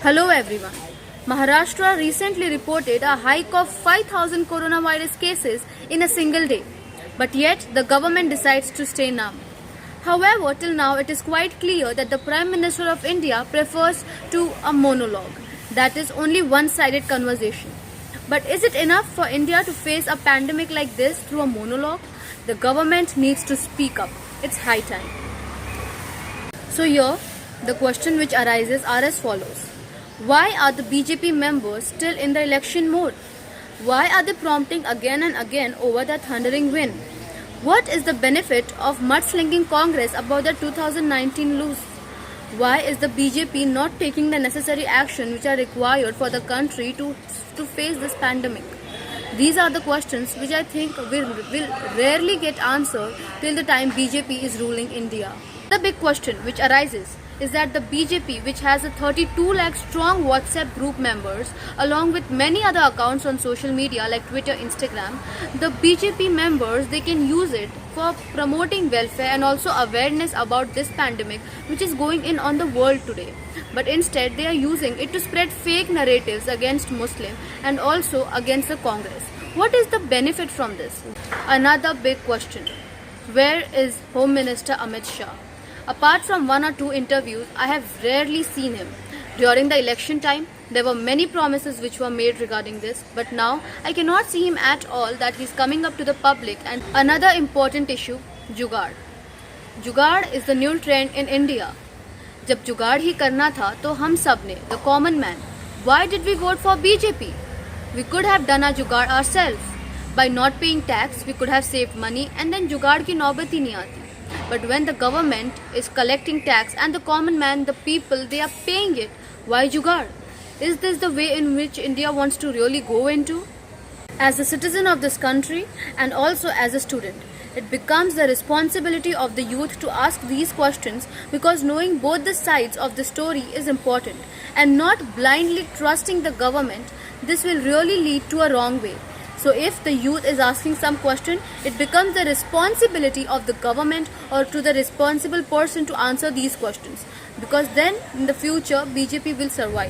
Hello everyone. Maharashtra recently reported a hike of 5,000 coronavirus cases in a single day. But yet the government decides to stay numb. However, till now it is quite clear that the Prime Minister of India prefers to a monologue. That is only one-sided conversation. But is it enough for India to face a pandemic like this through a monologue? The government needs to speak up. It's high time. So here, the question which arises are as follows. Why are the BJP members still in the election mode? Why are they prompting again and again over the thundering win? What is the benefit of mudslinging Congress about the 2019 lose? Why is the BJP not taking the necessary action which are required for the country to face this pandemic? These are the questions which I think will rarely get answered till the time BJP is ruling India. The big question which arises is that the BJP, which has a 32 lakh strong WhatsApp group members along with many other accounts on social media like Twitter, Instagram, the BJP members, they can use it for promoting welfare and also awareness about this pandemic which is going on the world today. But instead they are using it to spread fake narratives against Muslim and also against the Congress. What is the benefit from this? Another big question. Where is Home Minister Amit Shah? Apart from one or two interviews, I have rarely seen him. During the election time, there were many promises which were made regarding this, but now I cannot see him at all that he is coming up to the public. And another important issue, जुगाड़. जुगाड़ is the new trend in India. जब जुगाड़ ही करना था तो हम सब ने, the common man, why did we vote for BJP? We could have done a जुगाड़ ourselves. By not paying tax, we could have saved money and then जुगाड़ की नौबत ही नहीं आती. But when the government is collecting tax and the common man, the people, they are paying it, why jugaad? Is this the way in which India wants to really go into? As a citizen of this country and also as a student, it becomes the responsibility of the youth to ask these questions because knowing both the sides of the story is important and not blindly trusting the government. This will really lead to a wrong way. So if the youth is asking some question, it becomes the responsibility of the government or to the responsible person to answer these questions. Because then in the future, BJP will survive.